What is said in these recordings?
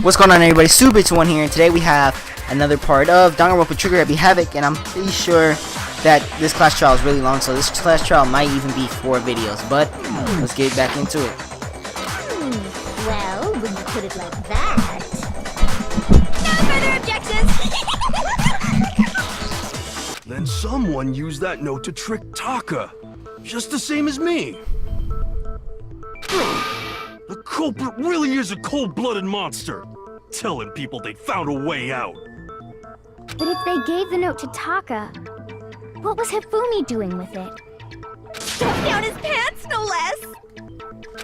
What's going on, everybody? Super1 here, and today we have another part of Danganronpa Trigger Happy Havoc, and I'm pretty sure that this class trial is really long, so this class trial might even be 4 videos, but let's get back into it. Well, when you put it like that... No further objections! Then someone used that note to trick Taka, just the same as me. The culprit really is a cold-blooded monster, telling people they found a way out. But if they gave the note to Taka, what was Hifumi doing with it? Stuffed down his pants, no less!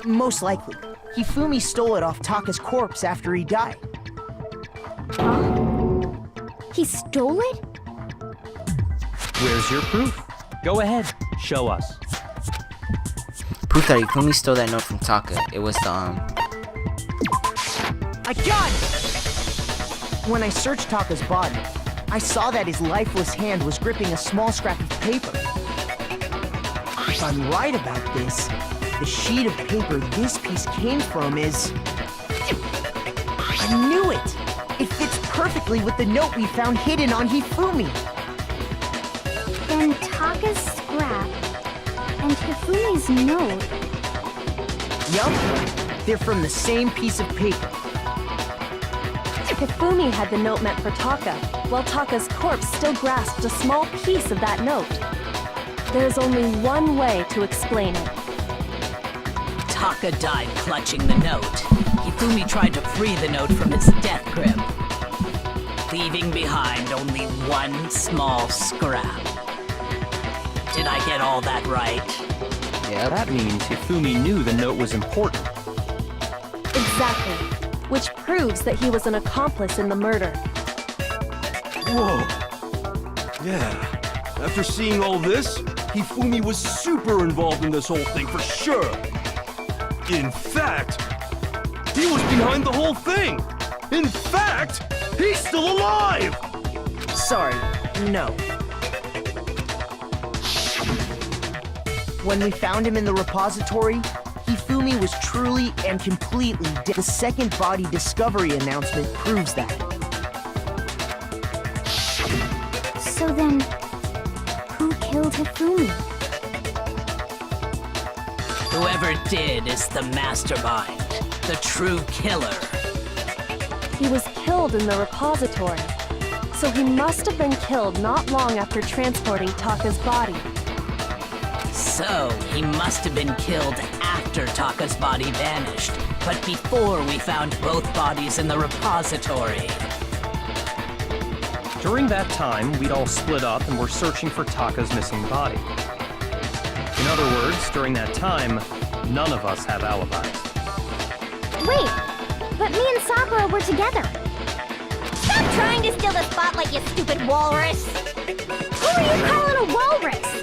Most likely. Hifumi stole it off Taka's corpse after he died. He stole it? Where's your proof? Go ahead, show us. Proof that Hifumi stole that note from Taka. It was the, I got it! When I searched Taka's body, I saw that his lifeless hand was gripping a small scrap of paper. If I'm right about this, the sheet of paper this piece came from is... I knew it! It fits perfectly with the note we found hidden on Hifumi. Then Taka's scrap and Hifumi's note... Yup, they're from the same piece of paper. Hifumi had the note meant for Taka, while Taka's corpse still grasped a small piece of that note. There's only one way to explain it. Taka died clutching the note. Hifumi tried to free the note from its death grip, leaving behind only one small scrap. Did I get all that right? Yeah, that means Hifumi knew the note was important. Exactly. Which proves that he was an accomplice in the murder. Whoa. Yeah. After seeing all this, Hifumi was super involved in this whole thing for sure. In fact, he was behind the whole thing. In fact, he's still alive! Sorry, no. When we found him in the repository, Hifumi was truly and completely dead. The second body discovery announcement proves that. So then, who killed Hifumi? Whoever did is the mastermind, the true killer. He was killed in the repository, so he must have been killed not long after transporting Taka's body. So, he must have been killed after Taka's body vanished, but before we found both bodies in the repository. During that time, we'd all split up and were searching for Taka's missing body. In other words, during that time, none of us have alibis. Wait, but me and Sakura were together. Stop trying to steal the spotlight, you stupid walrus! Who are you calling a walrus?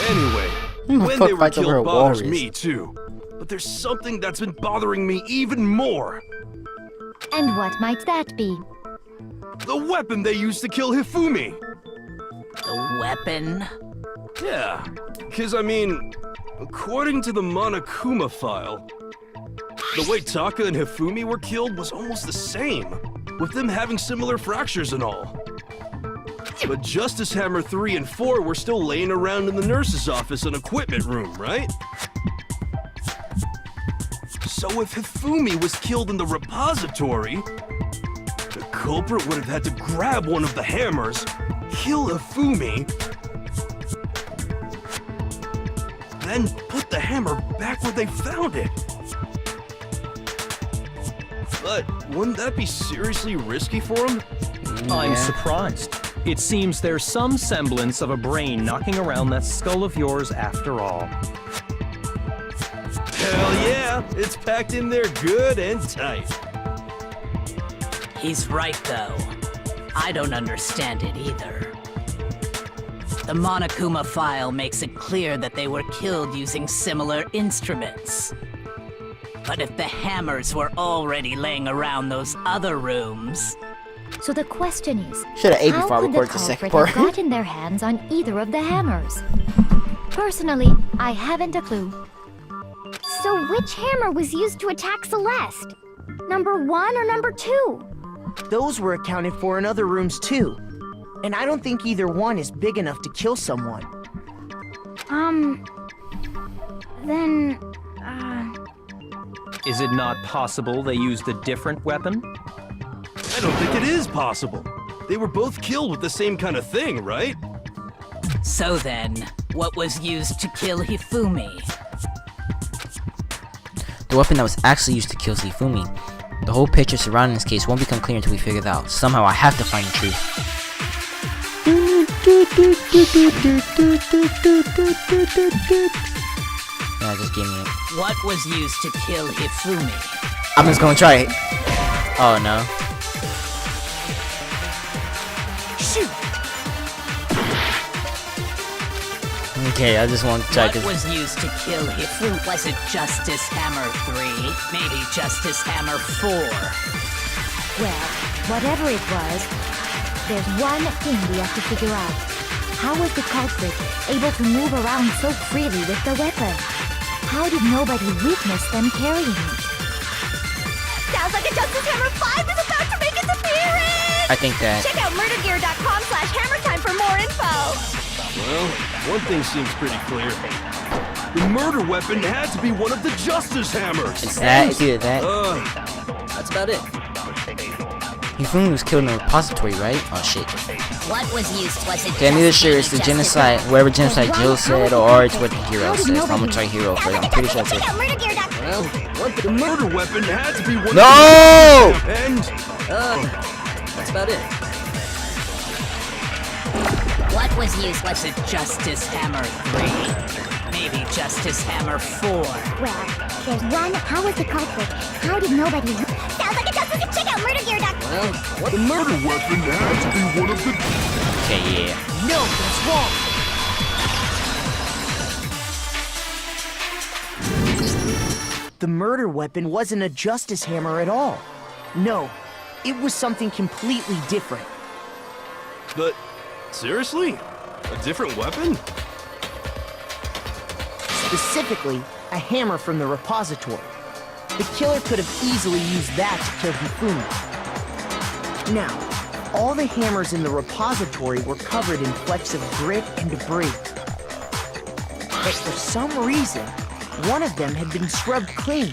Anyway, when they were killed bothers me too. But there's something that's been bothering me even more. And what might that be? The weapon they used to kill Hifumi. The weapon? Yeah, because I mean, according to the Monokuma file, the way Taka and Hifumi were killed was almost the same, with them having similar fractures and all. But Justice Hammer 3 and 4 were still laying around in the nurse's office and equipment room, right? So if Hifumi was killed in the repository, the culprit would have had to grab one of the hammers, kill Hifumi, then put the hammer back where they found it. But wouldn't that be seriously risky for him? I'm surprised. It seems there's some semblance of a brain knocking around that skull of yours after all. Hell yeah, it's packed in there good and tight. He's right, though. I don't understand it either. The Monokuma file makes it clear that they were killed using similar instruments. But if the hammers were already laying around those other rooms... So the question is, Should've ate how before I could the recorded the second culprit part. have gotten their hands on either of the hammers? Personally, I haven't a clue. So which hammer was used to attack Celeste? Number 1 or number 2? Those were accounted for in other rooms too. And I don't think either one is big enough to kill someone. Then, Is it not possible they used a different weapon? I don't think it is possible. They were both killed with the same kind of thing, right? So then, what was used to kill Hifumi? The weapon that was actually used to kill Hifumi. The whole picture surrounding this case won't become clear until we figure it out. Somehow I have to find the truth. Yeah, just give me it. What was used to kill Hifumi? I'm just gonna try it. Oh no. Shoot! Okay, I just want to try What because was used to kill Hifumi? Was it Justice Hammer 3? Maybe Justice Hammer 4? well, whatever it was, there's one thing we have to figure out. How was the culprit able to move around so freely with the weapon? How did nobody witness them carrying it? Sounds like a Justice Hammer 5 is about to make its appearance! I think that Check out murdergear.com/hammertime for more info! Well, one thing seems pretty clear. The murder weapon had to be one of the Justice Hammers! it's that, it's either that. That's about it. Hifumi was killed in a repository, right? Oh shit. What was used? Was it Okay, I'm either sure it's the genocide, whatever genocide Jill said, or it's what the hero says. I'm gonna try hero first. I'm pretty sure that's it. Check out murdergear.com. Well, the murder weapon had to be one No! of the... And... That's about it. What was used? Was it Justice Hammer 3? Maybe Justice Hammer 4? Well, there's one. How was the culprit? How did nobody... Sounds like a Justice... Check out murdergear.com. Well, the murder weapon had to be one of the... Okay, yeah. No, that's wrong! The murder weapon wasn't a Justice Hammer at all. No, it was something completely different. But, seriously? A different weapon? Specifically, a hammer from the repository. The killer could have easily used that to kill Hifumi. Now, all the hammers in the repository were covered in flecks of grit and debris. But for some reason, one of them had been scrubbed clean.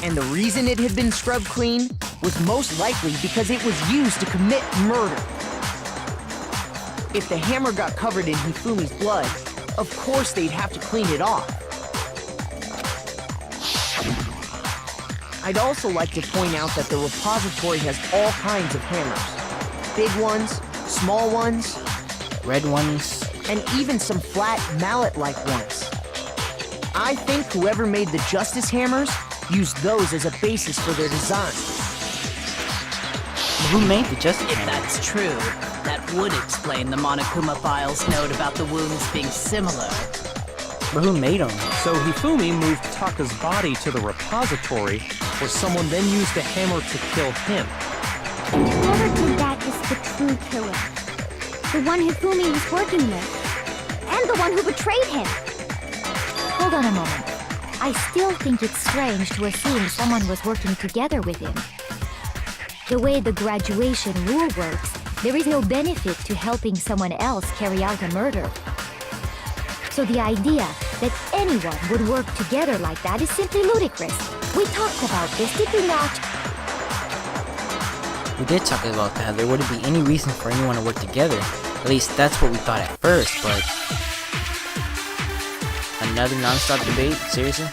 And the reason it had been scrubbed clean was most likely because it was used to commit murder. If the hammer got covered in Hifumi's blood, of course they'd have to clean it off. I'd also like to point out that the repository has all kinds of hammers. Big ones, small ones, Red ones. and even some flat mallet-like ones. I think whoever made the Justice Hammers used those as a basis for their design. Who made the Justice If Hammer? that's true, that would explain the Monokuma file's note about the wounds being similar. But who made them? So Hifumi moved Taka's body to the repository, where someone then used a hammer to kill him. Whoever did that is the true killer. The one Hifumi was working with. And the one who betrayed him. Hold on a moment. I still think it's strange to assume someone was working together with him. The way the graduation rule works, there is no benefit to helping someone else carry out a murder. So the idea that anyone would work together like that is simply ludicrous. We talked about this, did we not? We did talk about that. There wouldn't be any reason for anyone to work together. At least that's what we thought at first, but... Another non-stop debate? Seriously?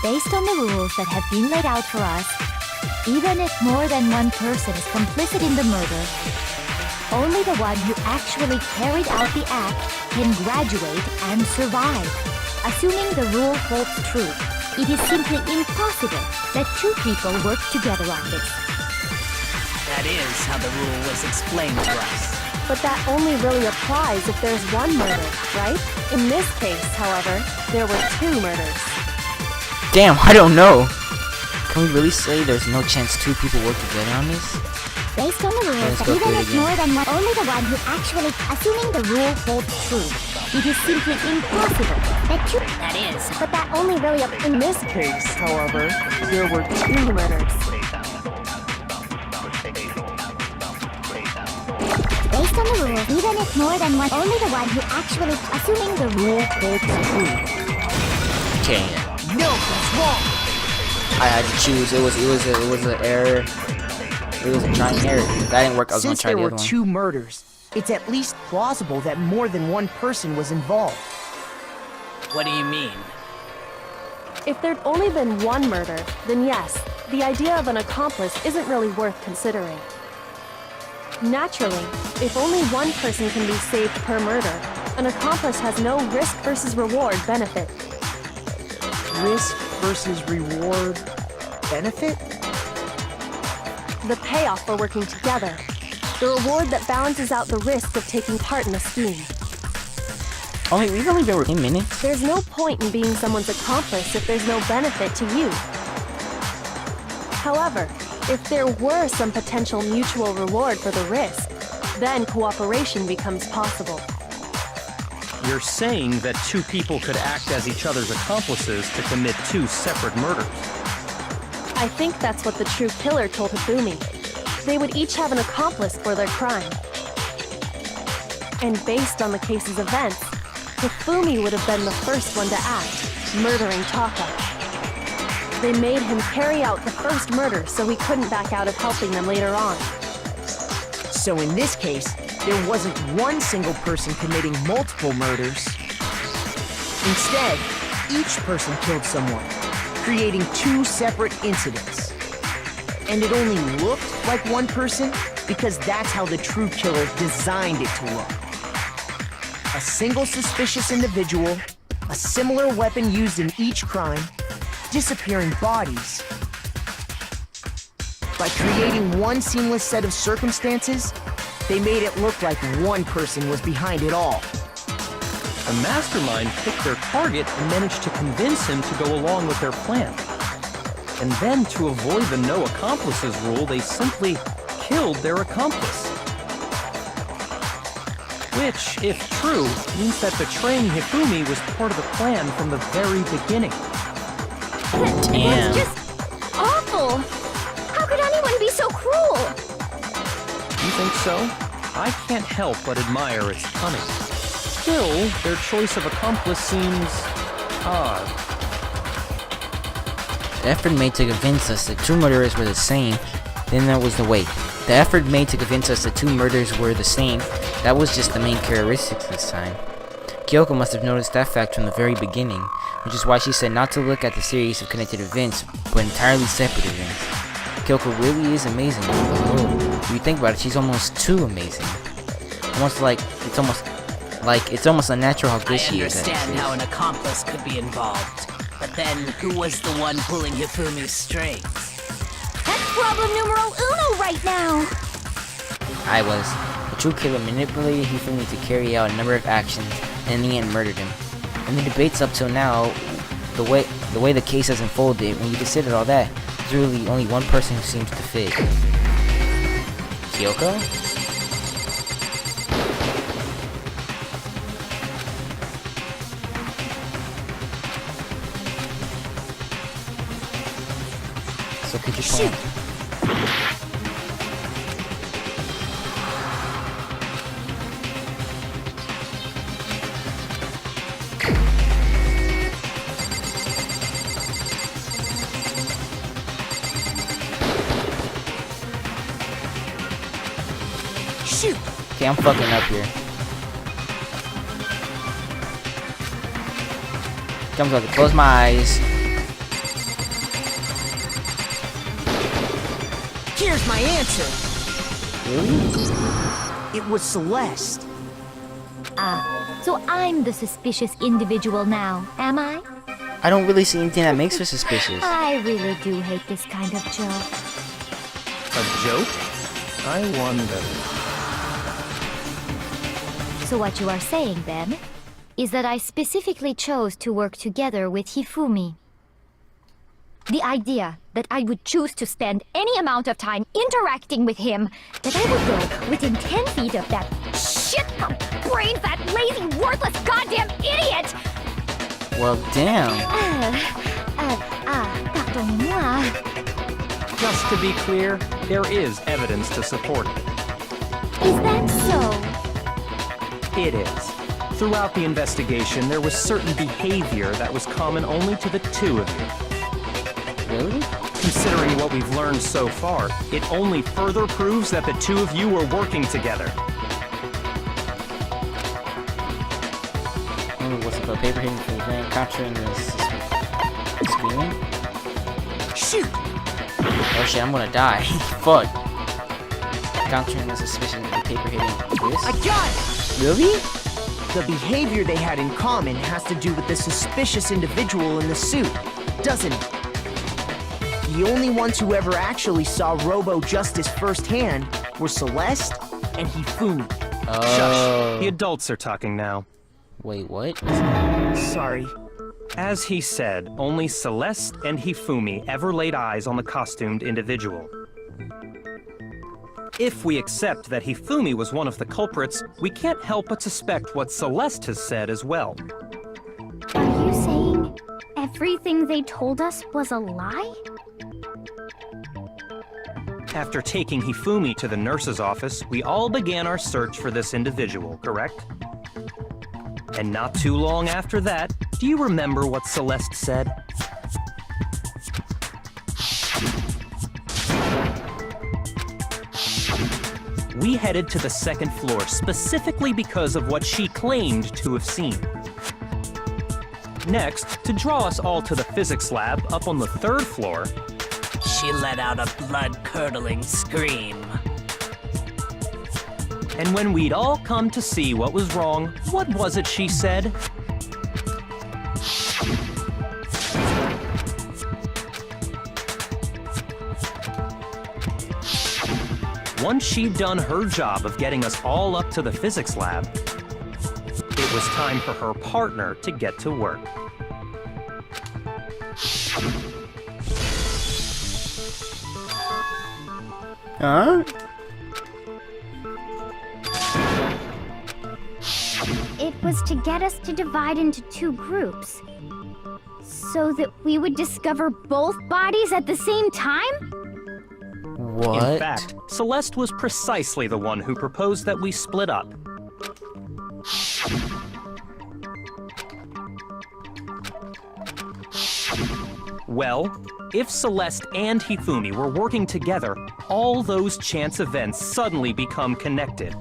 Based on the rules that have been laid out for us, even if more than one person is complicit in the murder, only the one who actually carried out the act can graduate and survive. Assuming the rule holds true, it is simply impossible that two people work together on this. That is how the rule was explained to us. But that only really applies if there's one murder, right? In this case, however, there were 2 murders. Damn, I don't know. Can we really say there's no chance two people work together on this? Based on the rules, Let's go even through it if again. more than one, only the one who actually, assuming the rule holds true, it is simply impossible that two. That is. But that only really In this case, however, there were 2 murders. Based on the rules, even if more than one, only the one who actually, assuming the rule holds true. Okay. No, that's wrong. I had to choose. It was an error. It was a trying error. If that didn't work, I was gonna Since try there the were other one. 2 murders, it's at least plausible that more than one person was involved. What do you mean? If there'd only been 1 murder, then yes, the idea of an accomplice isn't really worth considering. Naturally, if only 1 person can be saved per murder, an accomplice has no risk versus reward benefit. Risk versus reward benefit? The payoff for working together. The reward that balances out the risk of taking part in a scheme. Oh wait, we've only been working minutes. There's no point in being someone's accomplice if there's no benefit to you. However, if there were some potential mutual reward for the risk, then cooperation becomes possible. You're saying that 2 people could act as each other's accomplices to commit 2 separate murders. I think that's what the true killer told Hifumi. They would each have an accomplice for their crime. And based on the case's events, Hifumi would have been the first one to act, murdering Taka. They made him carry out the first murder so he couldn't back out of helping them later on. So in this case, there wasn't one single person committing multiple murders. Instead, each person killed someone, creating 2 separate incidents. And it only looked like one person because that's how the true killer designed it to look. A single suspicious individual, a similar weapon used in each crime, disappearing bodies. By creating one seamless set of circumstances, they made it look like one person was behind it all. The mastermind picked their target and managed to convince him to go along with their plan. And then, to avoid the no accomplices rule, they simply killed their accomplice. Which, if true, means that betraying Hifumi was part of the plan from the very beginning. Damn. It's just awful. How could anyone be so cruel? You think so? I can't help but admire its cunning. Still, their choice of accomplice seems odd. The effort made to convince us that 2 murderers were the same, then that was the wait. The effort made to convince us that 2 murders were the same, that was just the main characteristics this time. Kyoko must have noticed that fact from the very beginning, which is why she said not to look at the series of connected events, but entirely separate events. Kyoko really is amazing. If you think about it, she's almost too amazing. It's almost unnatural how I good she is at understand this. how an accomplice could be involved. But then, who was the one pulling Hifumi's strings? That's problem numero uno right now. I was. The true killer manipulated Hifumi to carry out a number of actions and in the end murdered him. In the debates up till now, the way the case has unfolded, when you consider all that, there's really only one person who seems to fit. Kyoko? So could you plan? Shoot! Okay, I'm fucking up here. Comes out to close my eyes. Here's my answer. Really? It was Celeste. Ah, so I'm the suspicious individual now, am I? I don't really see anything that makes her suspicious. I really do hate this kind of joke. A joke? I wonder. So what you are saying, then, is that I specifically chose to work together with Hifumi. The idea that I would choose to spend any amount of time interacting with him, that I would go within 10 feet of that brain fat, lazy, worthless, goddamn idiot! Well, damn. Pardonnez-moi. Just to be clear, there is evidence to support it. Is that so? It is. Throughout the investigation, there was certain behavior that was common only to the two of you. Really? Considering what we've learned so far, it only further proves that the two of you were working together. What's it called? Paper hitting for the van, capturing the screaming? Shoot! Oh shit, I'm gonna die. Fuck. Countering the suspicion of the paper hitting this? I got it! Really? The behavior they had in common has to do with the suspicious individual in the suit, doesn't it? The only ones who ever actually saw Robo-Justice firsthand were Celeste and Hifumi. Oh. Shush. The adults are talking now. Wait, what? Sorry. As he said, only Celeste and Hifumi ever laid eyes on the costumed individual. If we accept that Hifumi was one of the culprits, we can't help but suspect what Celeste has said as well. Are you saying everything they told us was a lie? After taking Hifumi to the nurse's office, we all began our search for this individual, correct? And not too long after that, do you remember what Celeste said? We headed to the second floor specifically because of what she claimed to have seen. Next, to draw us all to the physics lab up on the third floor, She let out a blood-curdling scream. and when we'd all come to see what was wrong, what was it she said? Once she'd done her job of getting us all up to the physics lab, it was time for her partner to get to work. Huh? It was to get us to divide into two groups, so that we would discover both bodies at the same time? What? In fact, Celeste was precisely the one who proposed that we split up. Well, if Celeste and Hifumi were working together, all those chance events suddenly become connected.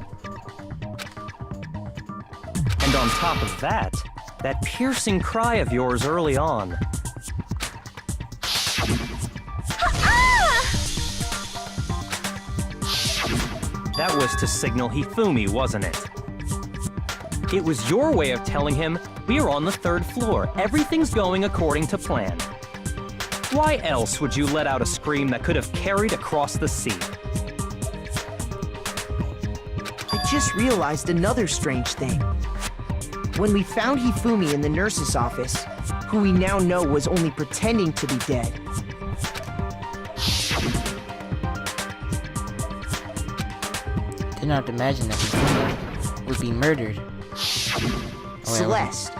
And on top of that, that piercing cry of yours early on. That was to signal Hifumi, wasn't it? It was your way of telling him, we're on the third floor, everything's going according to plan. Why else would you let out a scream that could have carried across the sea? I just realized another strange thing. When we found Hifumi in the nurse's office, who we now know was only pretending to be dead, Did not imagine that Hifumi would be murdered. Celeste,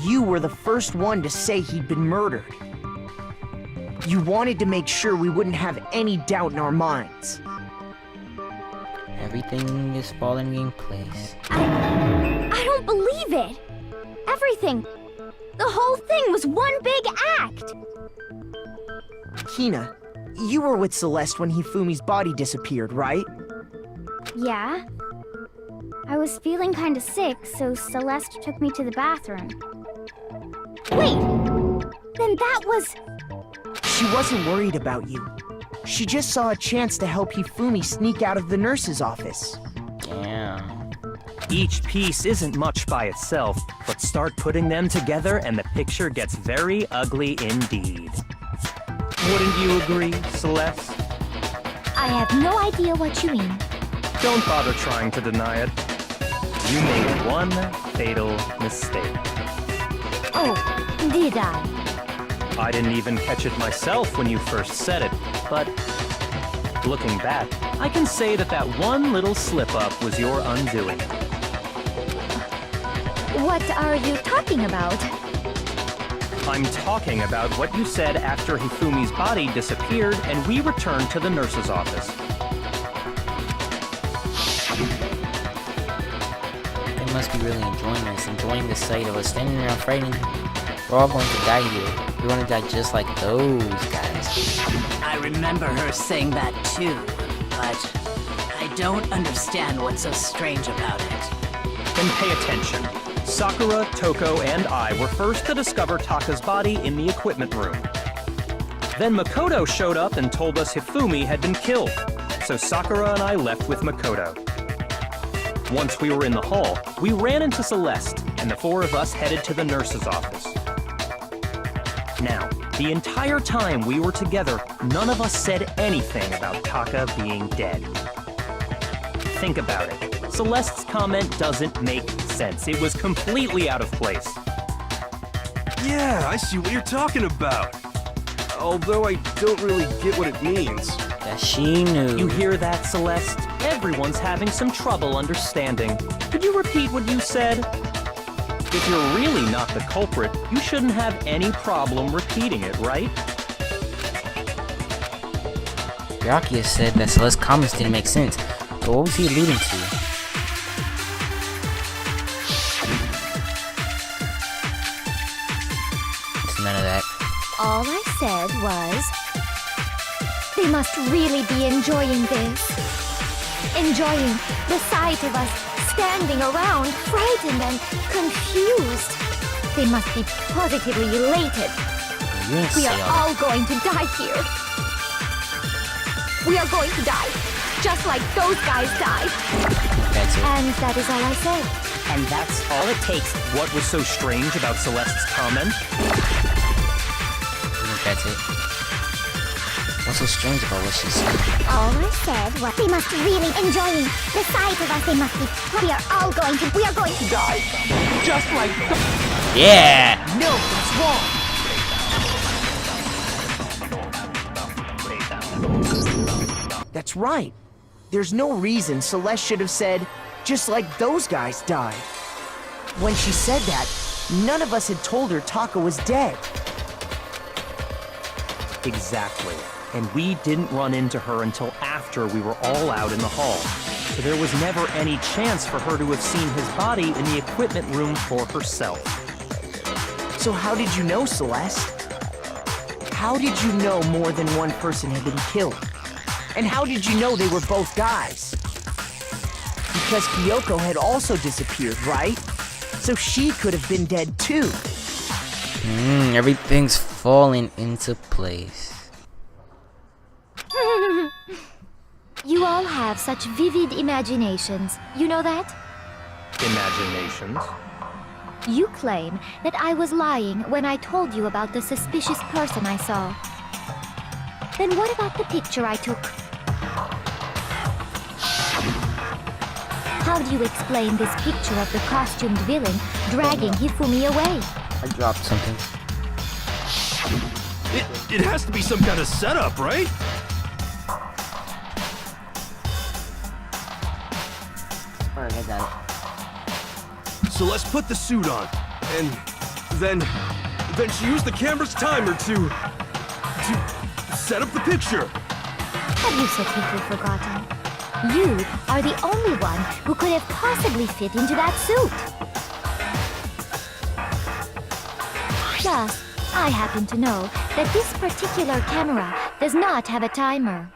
you were the first one to say he'd been murdered. You wanted to make sure we wouldn't have any doubt in our minds. Everything is falling in place. I don't believe it! Everything! The whole thing was one big act! Hina, you were with Celeste when Hifumi's body disappeared, right? Yeah. I was feeling kinda sick, so Celeste took me to the bathroom. Wait! Then that was... She wasn't worried about you. She just saw a chance to help Hifumi sneak out of the nurse's office. Damn. Each piece isn't much by itself, but start putting them together and the picture gets very ugly indeed. Wouldn't you agree, Celeste? I have no idea what you mean. Don't bother trying to deny it. You made one fatal mistake. Oh, did I? I didn't even catch it myself when you first said it, but looking back, I can say that that one little slip-up was your undoing. What are you talking about? I'm talking about what you said after Hifumi's body disappeared and we returned to the nurse's office. They must be really enjoying this, enjoying the sight of us standing around fighting. We're all going to die here. We're going to die just like those guys. I remember her saying that too, but I don't understand what's so strange about it. Then pay attention. Sakura, Toko, and I were first to discover Taka's body in the equipment room. Then Makoto showed up and told us Hifumi had been killed, so Sakura and I left with Makoto. Once we were in the hall, we ran into Celeste, and the four of us headed to the nurse's office. Now, the entire time we were together, none of us said anything about Taka being dead. Think about it. Celeste's comment doesn't make sense. It was completely out of place. Yeah, I see what you're talking about. Although I don't really get what it means. That she knew. You hear that, Celeste? Everyone's having some trouble understanding. Could you repeat what you said? If you're really not the culprit, you shouldn't have any problem repeating it, right? Byakuya said that Celeste's comments didn't make sense, but what was he alluding to? It's none of that. All I said was, they must really be enjoying this. Enjoying the sight of us standing around, frightened and confused. They must be positively elated. You didn't We say are all all going to die here. We are going to die, just like those guys died. that. That's it. And that is all I said. And that's all it takes. What was so strange about Celeste's comment? You think that's it? What's so strange about what she said? All I said was, they must really enjoying the sight of us. They must be. We are going to die. Just like Yeah! no, that's wrong. That's right. There's no reason Celeste should have said, just like those guys died. When she said that, none of us had told her Taka was dead. Exactly. And we didn't run into her until after we were all out in the hall. So there was never any chance for her to have seen his body in the equipment room for herself. So how did you know, Celeste? How did you know more than one person had been killed? And how did you know they were both guys? Because Kyoko had also disappeared, right? So she could have been dead too. Everything's falling into place. You all have such vivid imaginations. You know that? Imaginations. You claim that I was lying when I told you about the suspicious person I saw. Then what about the picture I took? How do you explain this picture of the costumed villain dragging Hifumi away? I dropped something. It has to be some kind of setup, right? Alright, I got it. So let's put the suit on, and then she used the camera's timer to set up the picture. Have you so quickly forgotten? You are the only one who could have possibly fit into that suit. Plus, I happen to know that this particular camera does not have a timer.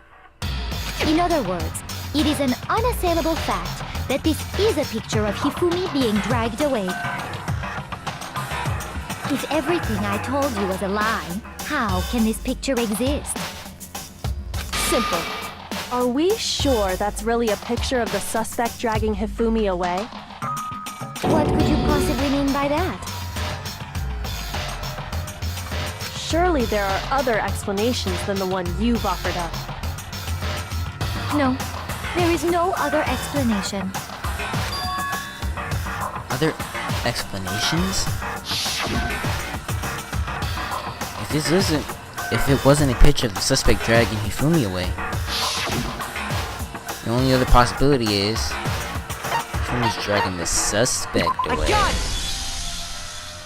In other words, it is an unassailable fact that this is a picture of Hifumi being dragged away. If everything I told you was a lie, how can this picture exist? Simple. Are we sure that's really a picture of the suspect dragging Hifumi away? What could you possibly mean by that? Surely there are other explanations than the one you've offered up. No, there is no other explanation. Other explanations? If this isn't... If it wasn't a picture of the suspect dragging Hifumi away. The only other possibility is... Hifumi's dragging the suspect away. I got it!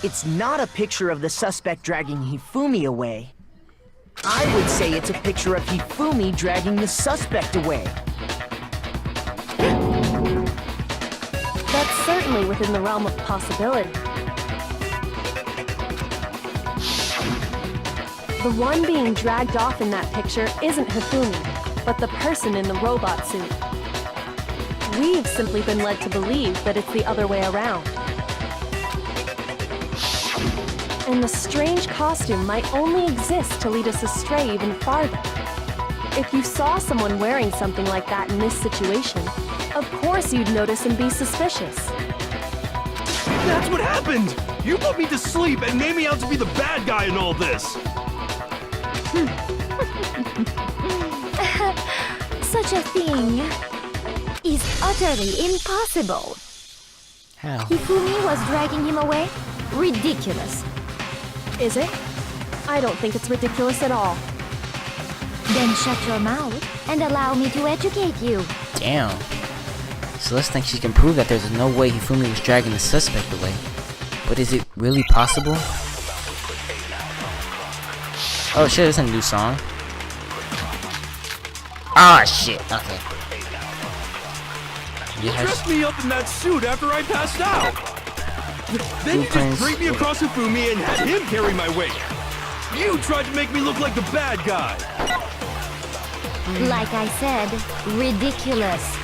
It's not a picture of the suspect dragging Hifumi away. I would say it's a picture of Hifumi dragging the suspect away. That's certainly within the realm of possibility. The one being dragged off in that picture isn't Hifumi, but the person in the robot suit. We've simply been led to believe that it's the other way around. And the strange costume might only exist to lead us astray even farther. If you saw someone wearing something like that in this situation, of course you'd notice and be suspicious. That's what happened! You put me to sleep and made me out to be the bad guy in all this! Such a thing is utterly impossible. How? Hifumi was dragging him away? Ridiculous. Is it? I don't think it's ridiculous at all. Then shut your mouth and allow me to educate you. Damn. Celeste thinks she can prove that there's no way Hifumi was dragging the suspect away. But is it really possible? Oh shit, it's a new song. Ah shit, okay. You dressed me up in that suit after I passed out! Then you just dragged me across Hifumi and had him carry my weight! You tried to make me look like the bad guy! Like I said, ridiculous.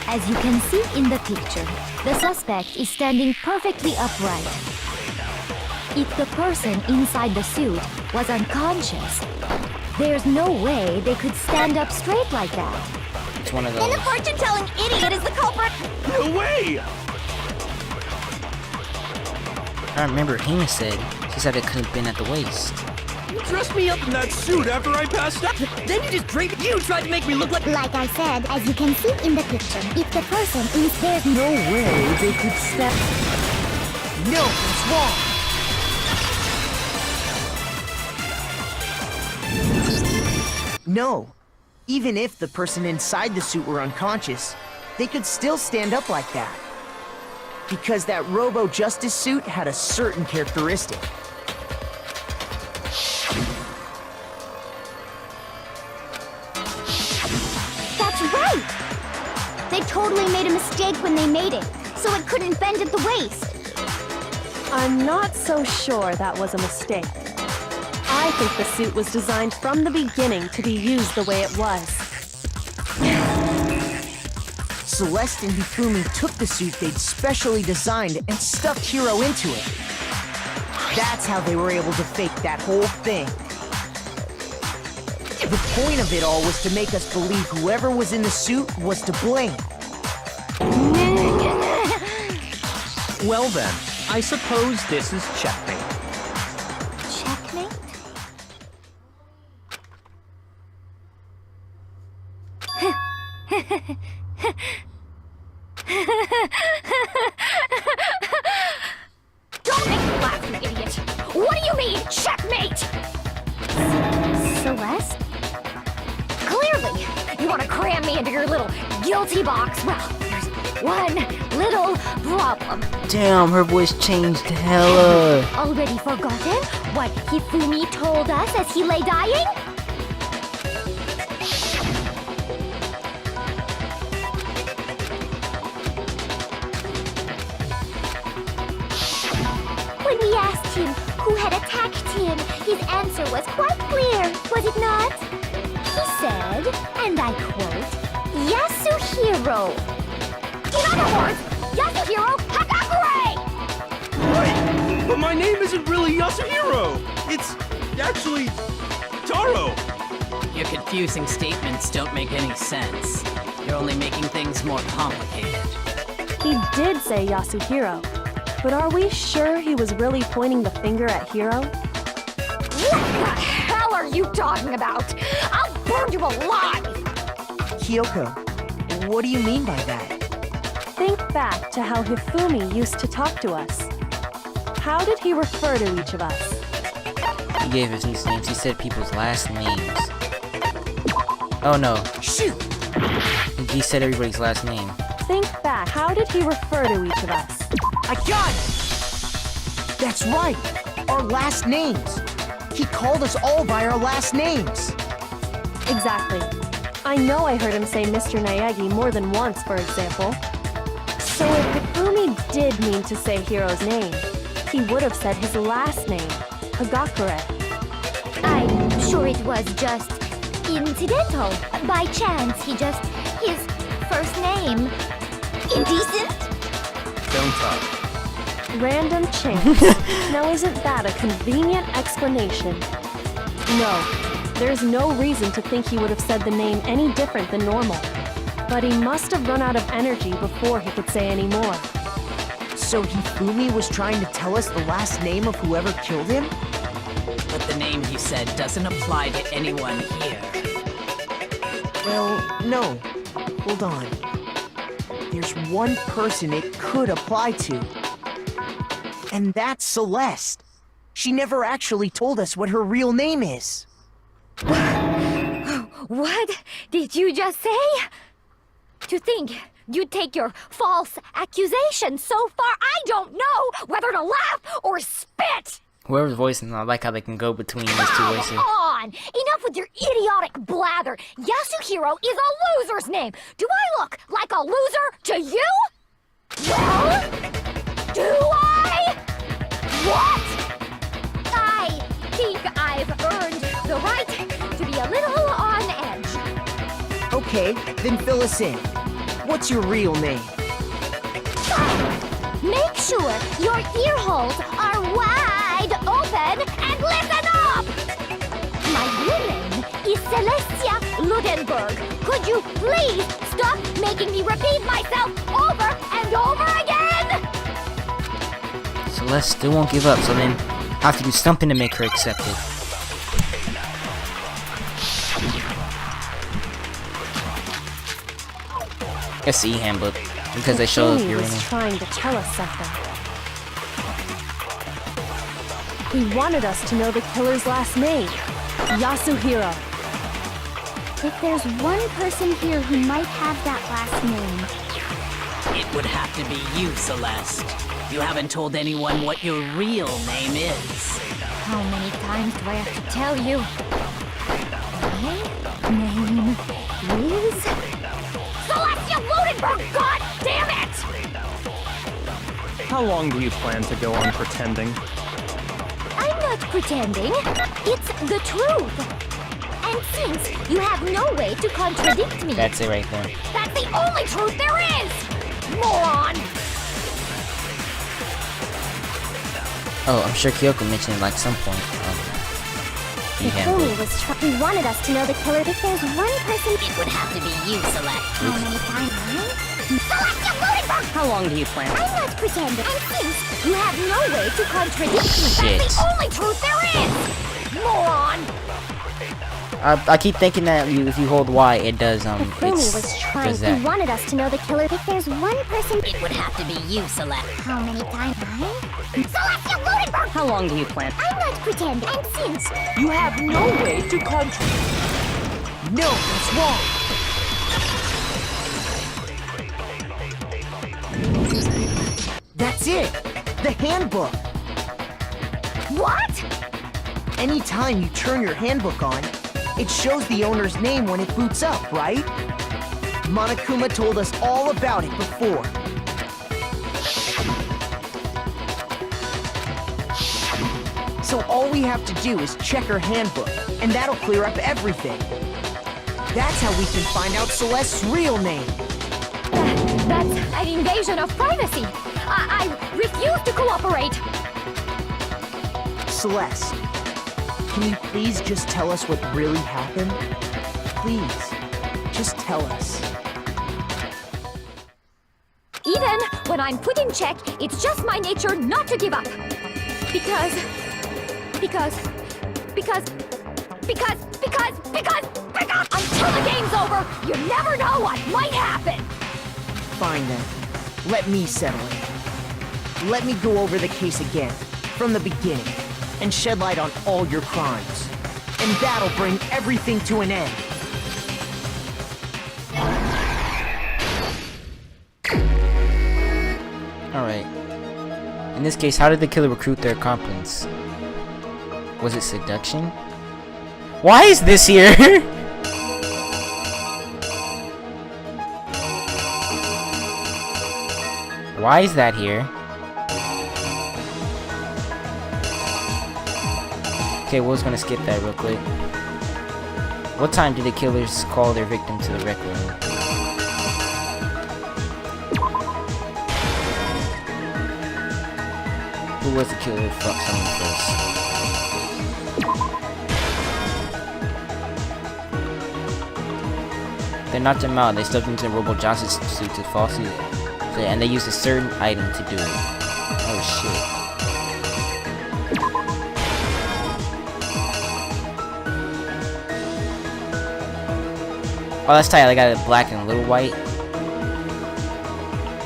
As you can see in the picture, the suspect is standing perfectly upright. If the person inside the suit was unconscious, there's no way they could stand up straight like that. It's one of those. And the fortune-telling idiot is the culprit. No way! I remember Hina said, she said it could have been at the waist. You dressed me up in that suit after I passed out! Then you just draped me. You tried to make me look like... Like I said, as you can see in the picture, if the person is there's No way they could step... No, it's wrong! No. Even if the person inside the suit were unconscious, they could still stand up like that. Because that Robo-Justice suit had a certain characteristic. That's right! They totally made a mistake when they made it, so it couldn't bend at the waist. I'm not so sure that was a mistake. I think the suit was designed from the beginning to be used the way it was. Celeste and Hifumi took the suit they'd specially designed and stuffed Hiro into it. That's how they were able to fake that whole thing. The point of it all was to make us believe whoever was in the suit was to blame. Well then, I suppose this is checkmate. Checkmate? Don't make me laugh, you idiot! What do you mean, checkmate? Celeste? Clearly, you want to cram me into your little guilty box. Well, there's one little problem. Damn, her voice changed hella. Already forgotten what Hifumi told us as he lay dying? When we asked him who had attacked him, his answer was quite clear, was it not? He said, and I quote, Yasuhiro. In other words, Yasuhiro Hagakure! Wait! But my name isn't really Yasuhiro! It's actually... Taro! Your confusing statements don't make any sense. You're only making things more complicated. He did say Yasuhiro, but are we sure he was really pointing the finger at Hiro? What the hell are you talking about? I'll burn you alive! Kyoko, what do you mean by that? Think back to how Hifumi used to talk to us. How did he refer to each of us? He gave us these names. He said people's last names. Oh no. Shoot! He said everybody's last name. Think back. How did he refer to each of us? I got it! That's right! Our last names! He called us all by our last names! Exactly. I know I heard him say Mr. Naegi more than once, for example. So if Hifumi did mean to say Hiro's name, he would have said his last name, Hagakure. I'm sure it was just incidental. By chance, his first name. Indecent? Don't talk. Random chance. Now isn't that a convenient explanation? No, there's no reason to think he would have said the name any different than normal. But he must have run out of energy before he could say any more. So Hifumi was trying to tell us the last name of whoever killed him? But the name he said doesn't apply to anyone here. Well, no. Hold on. There's one person it could apply to. And that's Celeste. She never actually told us what her real name is. What did you just say? To think you'd take your false accusation so far, I don't know whether to laugh or spit! Whoever's voicing, I like how they can go between these two Come voices. on! Enough with your idiotic blather! Yasuhiro is a loser's name! Do I look like a loser to you? Well, do I? What? I think I've earned the right to be a little on edge. Okay, then fill us in. What's your real name? Make sure your ear holes are wide open and listen up! My real name is Celestia Ludenberg. Could you please stop making me repeat myself over and over again? Celeste still won't give up, so then I have to do something to make her accept it. It's the handbook because they show up Hifumi here. was trying to tell us something. He wanted us to know the killer's last name, Yasuhiro. If there's one person here who might have that last name, It would have to be you, Celeste. You haven't told anyone what your real name is. how many times do I have to tell you? My name is Celestia Ludenberg! God damn it! How long do you plan to go on pretending? I'm not pretending. It's the truth. And since you have no way to contradict me, That's it right there. that's the only truth there is! Moron! Oh, I'm sure Kyoko mentioned it like some point. The handbook. Hifumi he wanted us to know the killer. If there's one person, It would have to be you, Celeste. how many times? Celestia Ludenberg! How long do you plan? I'm not pretending. And since you have no way to contradict me, Shit. that's the only truth there is! Moron! I keep thinking that if you hold Y, it does Hifumi was trying. does He that. wanted us to know the killer. If there's one person, It would have to be you, Celeste. how many times? Celestia Ludenberg! How long do you plan? I'm not pretending. And since You have no way to contradict. No, that's wrong. That's it. The handbook. what? Anytime you turn your handbook on, it shows the owner's name when it boots up, right? Monokuma told us all about it before. So all we have to do is check her handbook, and that'll clear up everything. That's how we can find out Celeste's real name. That's an invasion of privacy. I refuse to cooperate. Celeste, can you please just tell us what really happened? Please, just tell us. Even when I'm put in check, it's just my nature not to give up. Because until the game's over, you never know what might happen. Fine then. Let me settle it. Let me go over the case again, from the beginning. and shed light on all your crimes. And that'll bring everything to an end. Alright. In this case, how did the killer recruit their accomplice? Was it seduction? Why is this here? Why is that here? Okay, we're just gonna skip that real quick. What time did the killers call their victim to the rec room? Who was the killer who fucked someone first? They knocked him out. They stuffed him into a Robo Johnson's suit to falsely, and they used a certain item to do it. Oh shit. Oh, that's tight. I got it black and a little white.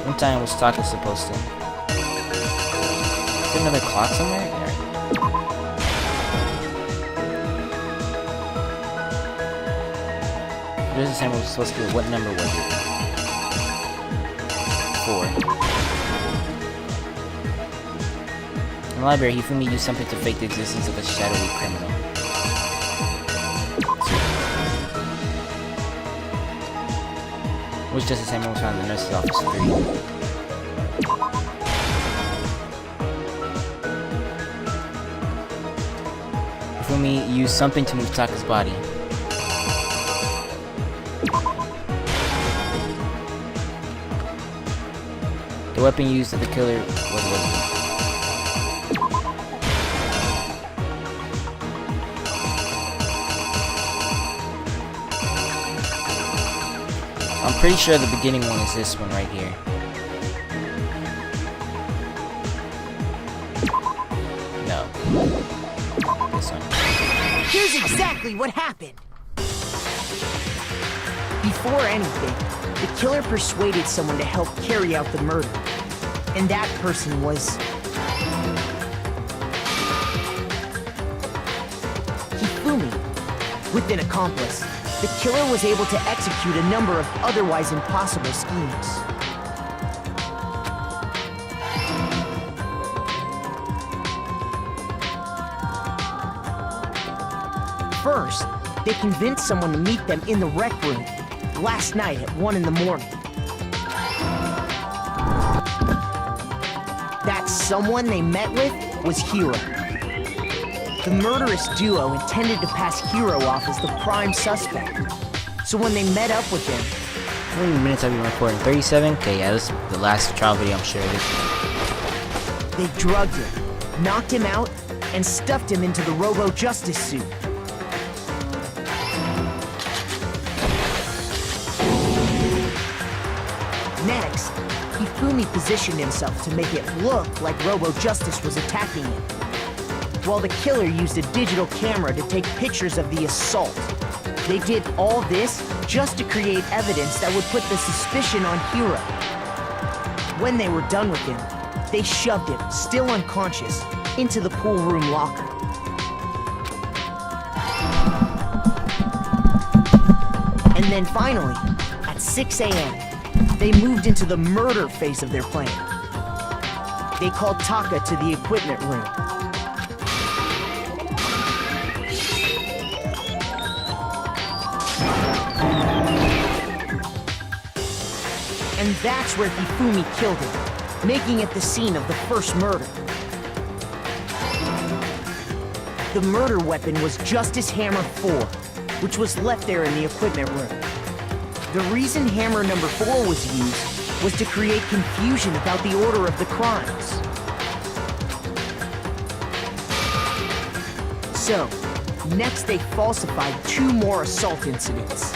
What time was Taka supposed to? Is there another clock somewhere? Yeah. There's the same was supposed to be. What number was it? 4. In the library, Hifumi used something to fake the existence of a shadowy criminal. Which just the same one was found in the nurse's office 3. Hifumi used something to move Taka's body. The weapon used at the killer was I'm pretty sure the beginning one is this one right here. No. This one. Here's exactly what happened. Before anything, the killer persuaded someone to help carry out the murder. And that person was... Hifumi. With an accomplice, the killer was able to execute a number of otherwise impossible schemes. First, they convinced someone to meet them in the rec room last night at 1 in the morning. That someone they met with was Hiro. The murderous duo intended to pass Hiro off as the prime suspect. So when they met up with him... How many minutes have you been recording? 37? Okay, yeah, this is the last trial video, I'm sure it is. They drugged him, knocked him out, and stuffed him into the Robo Justice suit. Next, Hifumi positioned himself to make it look like Robo Justice was attacking him, while the killer used a digital camera to take pictures of the assault. They did all this just to create evidence that would put the suspicion on Hiro. When they were done with him, they shoved him, still unconscious, into the pool room locker. And then finally, at 6 a.m., they moved into the murder phase of their plan. They called Taka to the equipment room. And that's where Hifumi killed him, making it the scene of the first murder. The murder weapon was Justice Hammer 4, which was left there in the equipment room. The reason hammer number 4 was used was to create confusion about the order of the crimes. So, next they falsified 2 more assault incidents.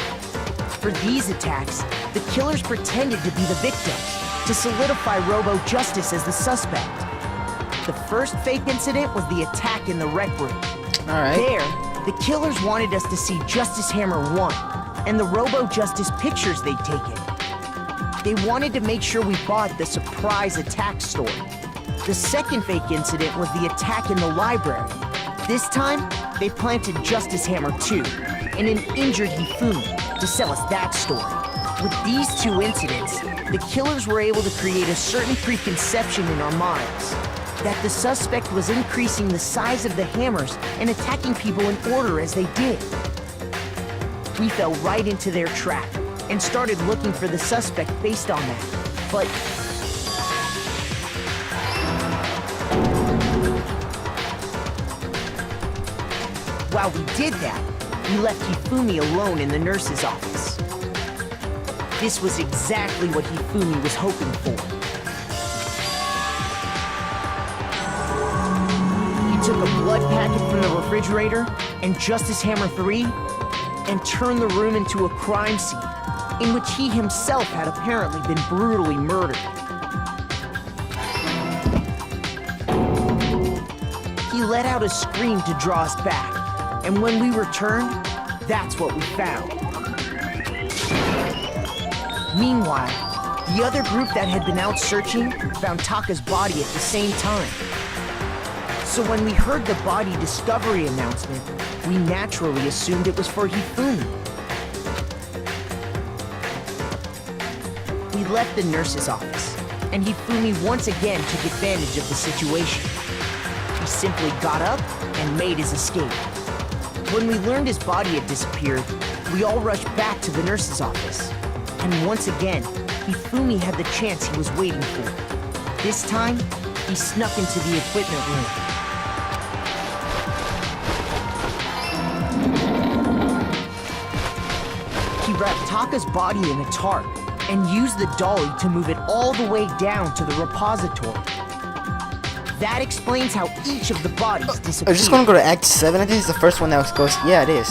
For these attacks, the killers pretended to be the victims to solidify Robo Justice as the suspect. The first fake incident was the attack in the rec room. Alright. There, the killers wanted us to see Justice Hammer 1 and the Robo Justice pictures they'd taken. They wanted to make sure we bought the surprise attack story. The second fake incident was the attack in the library. This time, they planted Justice Hammer 2 and an injured Hifumi to sell us that story. With these two incidents, the killers were able to create a certain preconception in our minds that the suspect was increasing the size of the hammers and attacking people in order as they did. We fell right into their trap and started looking for the suspect based on that. But while we did that, we left Hifumi alone in the nurse's office. This was exactly what Hifumi was hoping for. He took a blood packet from the refrigerator and Justice Hammer 3 and turned the room into a crime scene in which he himself had apparently been brutally murdered. He let out a scream to draw us back, and when we returned, that's what we found. Meanwhile, the other group that had been out searching found Taka's body at the same time. So when we heard the body discovery announcement, we naturally assumed it was for Hifumi. We left the nurse's office, and Hifumi once again took advantage of the situation. He simply got up and made his escape. When we learned his body had disappeared, we all rushed back to the nurse's office. And once again, Hifumi had the chance he was waiting for. This time, he snuck into the equipment room. He wrapped Taka's body in a tarp and used the dolly to move it all the way down to the repository. That explains how each of the bodies disappeared. I'm just gonna go to Act 7. I think it's the first one that was goes. Yeah, it is.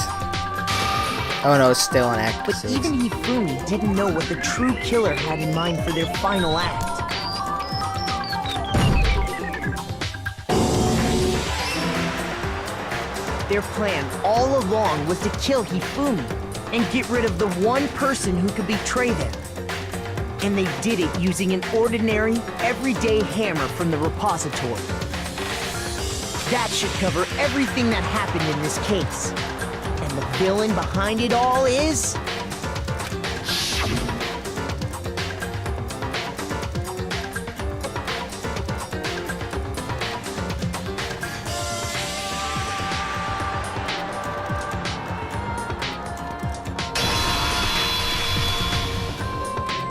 Oh no, it's still on Act 6. But even Hifumi didn't know what the true killer had in mind for their final act. Their plan all along was to kill Hifumi and get rid of the one person who could betray them. And they did it using an ordinary, everyday hammer from the repository. That should cover everything that happened in this case. And the villain behind it all is...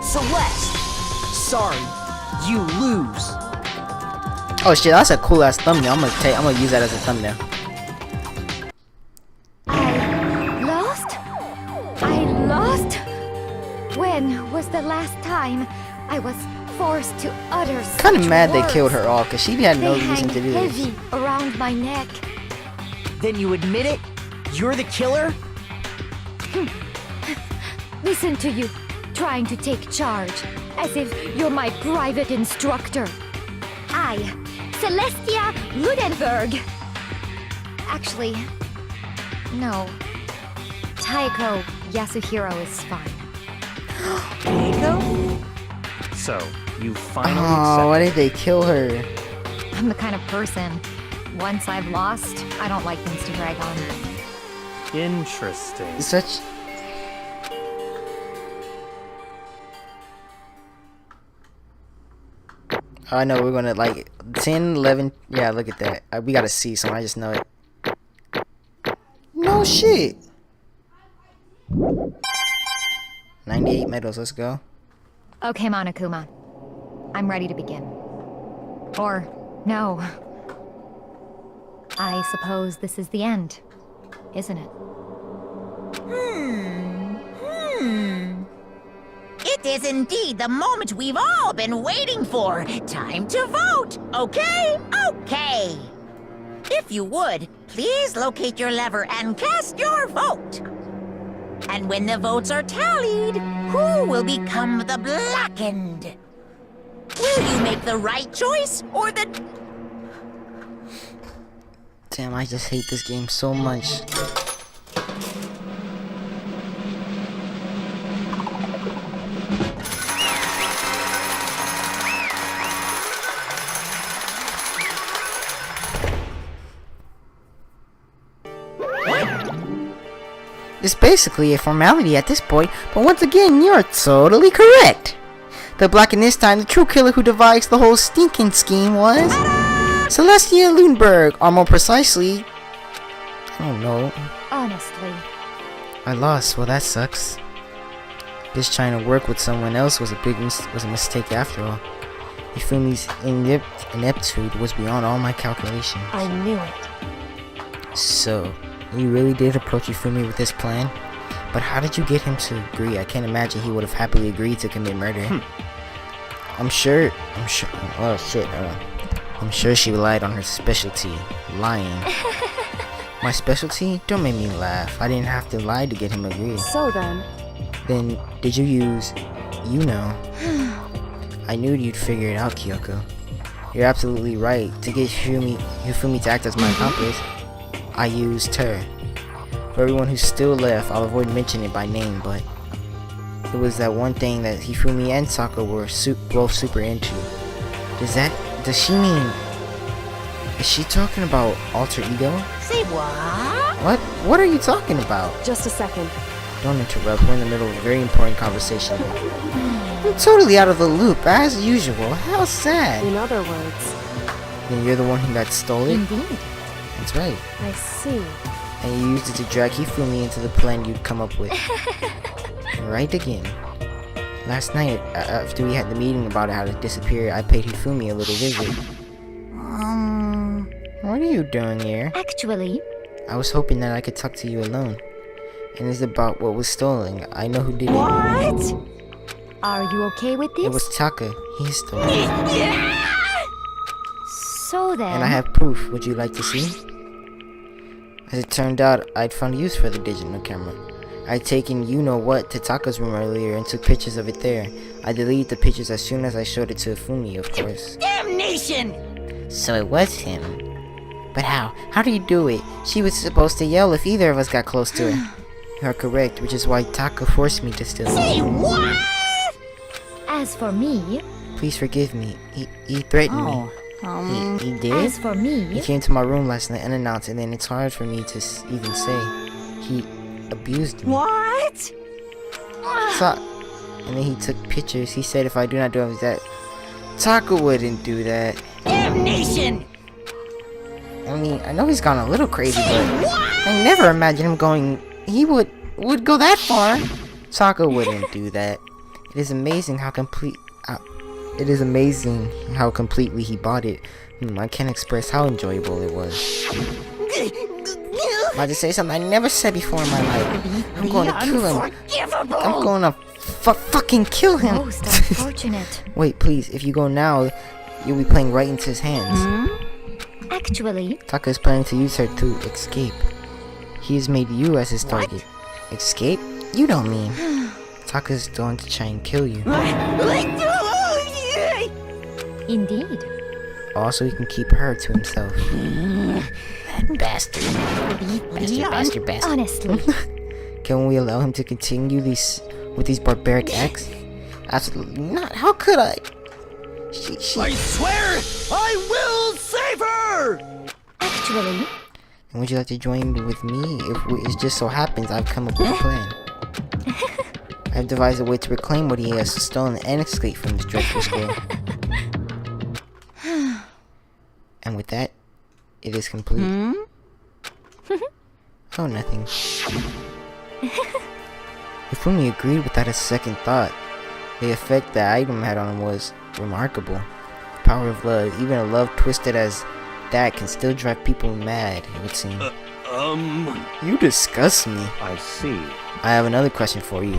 Celeste! Sorry, you lose. Oh shit, that's a cool ass thumbnail. I'm gonna use that as a thumbnail. I lost? When was the last time I was forced to utter such Kind of mad words? they killed her off, cause she had no They reason hang to do this. heavy around my neck. Then you admit it? You're the killer? Listen to you, trying to take charge, as if you're my private instructor. I, Celestia Ludenberg. Actually, no. Taiko Yasuhiro is fine. Taiko? So, you finally Oh, why accepted. did they kill her? I'm the kind of person, once I've lost, I don't like things to drag on. Interesting. Such. I know we're gonna like 10, 11. Yeah, look at that. We gotta see some. I just know it. No shit. 98 medals. Let's go. Okay, Monokuma. I'm ready to begin. Or, no. I suppose this is the end, isn't it? It is indeed the moment we've all been waiting for. Time to vote, okay? Okay. If you would, please locate your lever and cast your vote. And when the votes are tallied, who will become the blackened? Will you make the right choice or the... Damn, I just hate this game so much. is basically a formality at this point, but once again, you're totally correct. The black in this time, the true killer who devised the whole stinking scheme was Celestia Lundberg, or more precisely, I don't know. Honestly. I lost. Well, that sucks. Just trying to work with someone else was a mistake after all. Hifumi's ineptitude was beyond all my calculation. I knew it. So, you really did approach Hifumi with this plan? But how did you get him to agree? I can't imagine he would have happily agreed to commit murder. I'm sure she relied on her specialty, lying. My specialty? Don't make me laugh. I didn't have to lie to get him to agree. So then, Did you use, I knew you'd figure it out, Kyoko. You're absolutely right. To get Hifumi to act as my accomplice, I used her. For everyone who's still left, I'll avoid mentioning it by name, but it was that one thing that Hifumi and Taka were both super into. Does she mean... Is she talking about alter ego? Say what? What are you talking about? just a second. Don't interrupt, we're in the middle of a very important conversation. I'm totally out of the loop, as usual. How sad. In other words, Then you're the one who got stolen? Indeed. That's right. I see. And you used it to drag Hifumi into the plan you'd come up with. Right again. Last night, after we had the meeting about how to disappear, I paid Hifumi a little visit. What are you doing here? Actually, I was hoping that I could talk to you alone. And it's about what was stolen. I know who did it. what? Are you okay with this? It was Taka. He stole it. So then... And I have proof. Would you like to see? As it turned out, I'd found use for the digital camera. I'd taken you-know-what to Taka's room earlier and took pictures of it there. I deleted the pictures as soon as I showed it to Fumi, of course. Damnation! So it was him. But how? How do you do it? She was supposed to yell if either of us got close to her. You are correct, which is why Taka forced me to steal it. Say what? As for me... Please forgive me. He threatened me. He did? As for me... He came to my room last night unannounced, and then it's hard for me to even say. He abused me. What? So, and then he took pictures. He said if I do not do that, Taka wouldn't do that. Damnation! I mean, I know he's gone a little crazy, but I never imagined him going... He would go that far. Taka wouldn't do that. It is amazing how completely he bought it. I can't express how enjoyable it was. About to say something I never said before in my life. I'm going to kill him. I'm going to fucking kill him. Most unfortunate. Wait, please. If you go now, you'll be playing right into his hands. Actually... Taka is planning to use her to escape. He has made you as his target. Escape? You don't mean. Taka is going to try and kill you. Indeed. Also, he can keep her to himself. That bastard. Bastard. Honestly. Can we allow him to continue with these barbaric acts? Absolutely not. How could I? I swear I will save her! Actually... And would you like to join with me? It just so happens I've come up with a plan. I've devised a way to reclaim what he has stolen and escape from this dreadful school. And with that, it is complete. Oh, nothing. Hifumi agreed without a second thought. The effect the item had on him was remarkable. The power of love, even a love twisted as that, can still drive people mad, it would seem. You disgust me. I see. I have another question for you.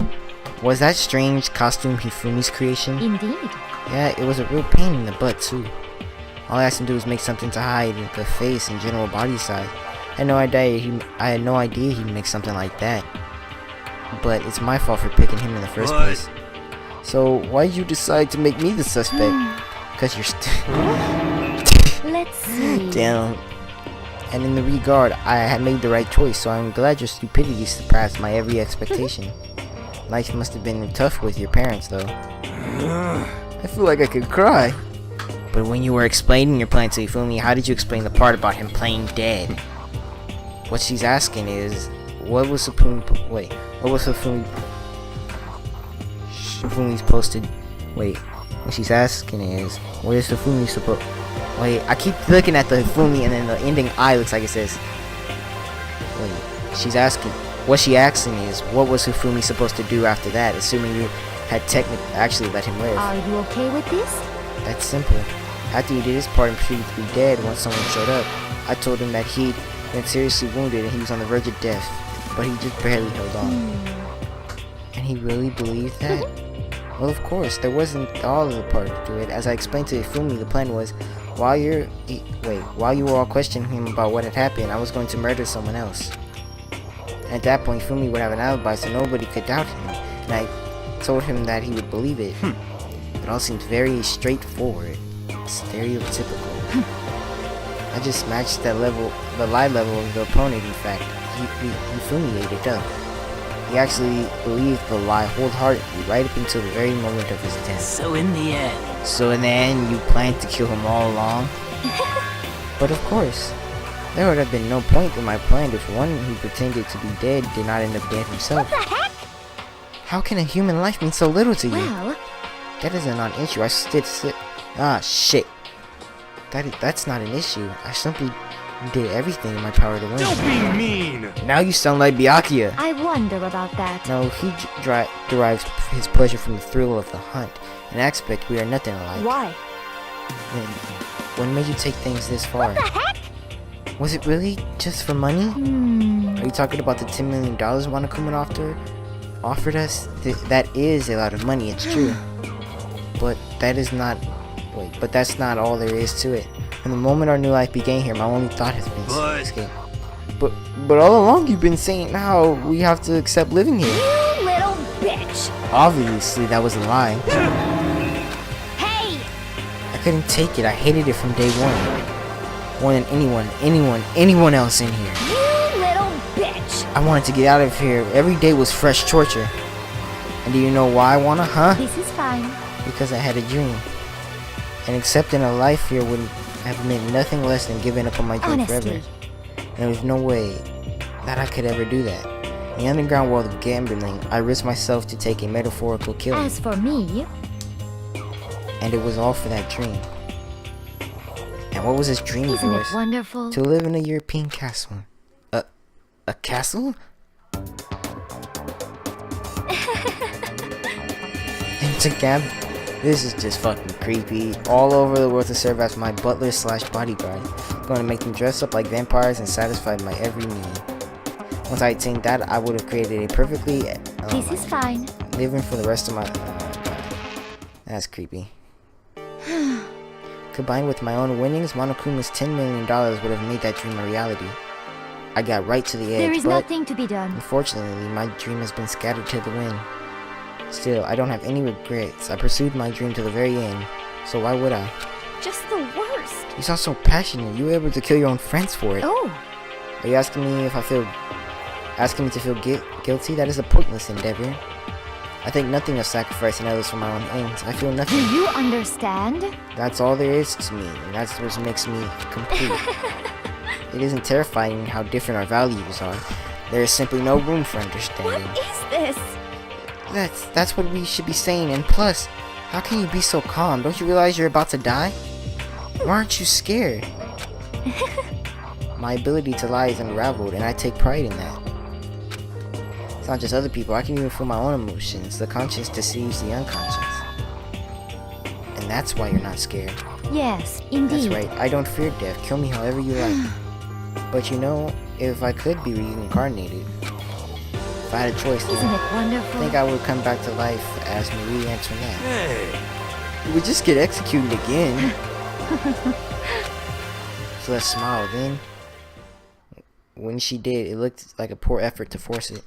Was that strange costume Hifumi's creation? Indeed. Yeah, it was a real pain in the butt too. All I asked him to do was make something to hide the face and general body size. I had no idea he'd make something like that. But it's my fault for picking him in the first place. So why did you decide to make me the suspect? Because you're Let's see. Damn. And in the regard, I had made the right choice, so I'm glad your stupidity surpassed my every expectation. Life must have been tough with your parents, though. I feel like I could cry. But when you were explaining your plan to Hifumi, how did you explain the part about him playing dead? What she's asking is, what was Hifumi? Wait, what was Hifumi? Hifumi's supposed to. Wait, what she's asking is, what is Hifumi supposed? Wait, I keep looking at the Hifumi and then the ending I looks like it says. Wait, she's asking. What she asking is, what was Hifumi supposed to do after that? Assuming you had actually let him live. Are you okay with this? That's simple. After he did his part and proved to be dead once someone showed up, I told him that he'd been seriously wounded and he was on the verge of death, but he just barely held on. And he really believed that? Well, of course, there wasn't all of the part to it. As I explained to Hifumi, the plan was, while you were all questioning him about what had happened, I was going to murder someone else. And at that point, Hifumi would have an alibi, so nobody could doubt him. And I told him that he would believe it. It all seemed very straightforward, stereotypical. I just matched that level, the lie level of the opponent. In fact, Hifumi ate it up. He actually believed the lie wholeheartedly, right up until the very moment of his death. So in the end, you planned to kill him all along? But of course, there would have been no point in my plan if one who pretended to be dead did not end up dead himself. What the heck? How can a human life mean so little to you? Well, That is a non-issue. Ah, shit. That's not an issue. I simply did everything in my power to win. Don't be mean! Now you sound like Byakuya. I wonder about that. No, he derives his pleasure from the thrill of the hunt, an aspect we are nothing alike. Why? Then, what made you take things this far? What the heck? Was it really just for money? Are you talking about the $10 million Monokuma offered us? That is a lot of money, it's true. But that's not all there is to it. From the moment our new life began here, my only thought has been escape. But all along you've been saying how we have to accept living here. You little bitch. Obviously that was a lie. Hey! I couldn't take it. I hated it from day one. More than anyone else in here. You little bitch. I wanted to get out of here. Every day was fresh torture. And do you know why I wanna, huh? This is fine. Because I had a dream. And accepting a life here would have meant nothing less than giving up on my dream forever. And there was no way that I could ever do that. In the underground world of gambling, I risked myself to take a metaphorical killing. As for me, And it was all for that dream. And what was this dream of isn't yours? it wonderful? To live in a European castle. A castle? And to gamble. This is just fucking creepy. All over the world to serve as my butler / bodyguard. Going to make them dress up like vampires and satisfy my every need. Once I attained that, I would have created a perfectly This is fine. living for the rest of my that's creepy. Combined with my own winnings, Monokuma's $10 million would have made that dream a reality. I got right to the edge, There is but nothing to be done. unfortunately, my dream has been scattered to the wind. Still, I don't have any regrets. I pursued my dream to the very end, so why would I? Just the worst. You sound so passionate. You were able to kill your own friends for it. Oh, Are you asking me if I feel... asking me to feel guilty? That is a pointless endeavor. I think nothing of sacrificing others for my own ends. I feel do nothing. you understand? That's all there is to me, and that's what makes me complete. It isn't terrifying how different our values are. There is simply no room for What understanding. is this? That's what we should be saying, and plus, how can you be so calm? Don't you realize you're about to die? Why aren't you scared? My ability to lie is unraveled, and I take pride in that. It's not just other people, I can even feel my own emotions. The conscious deceives the unconscious. And that's why you're not scared. Yes, That's indeed. right, I don't fear death. Kill me however you like. But you know, if I could be reincarnated, if I had a choice, Isn't then it I wonderful? think I would come back to life as Marie Antoinette. Hey! You would just get executed again. Celeste smiled. Then, when she did, it looked like a poor effort to force it.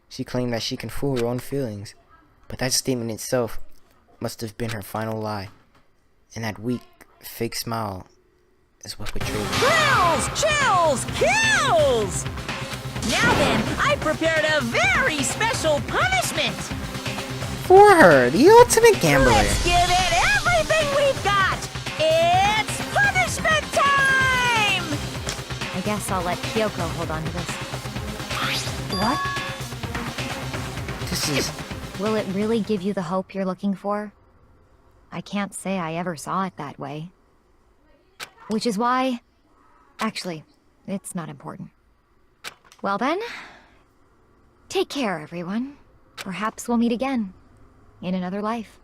She claimed that she can fool her own feelings, but that statement itself must have been her final lie. And that weak, fake smile is what betrayed her. Thrills, chills, kills! Now then, I've prepared a very special punishment. For her, the ultimate gambler. Let's give it everything we've got. It's punishment time! I guess I'll let Kyoko hold on to this. What? This is... Will it really give you the hope you're looking for? I can't say I ever saw it that way. Which is why... Actually, it's not important. Well then, take care, everyone. Perhaps we'll meet again. In another life.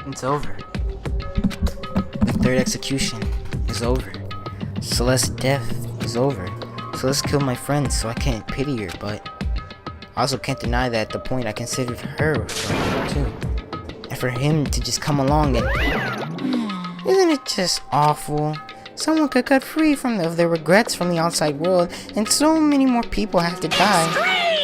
It's over. The third execution is over. Celeste's death is over. Celeste killed my friend, so I can't pity her, but I also can't deny that at the point I considered her too. And for him to just come along and... Isn't it just awful? Someone could cut free of their regrets from the outside world, and so many more people have to die.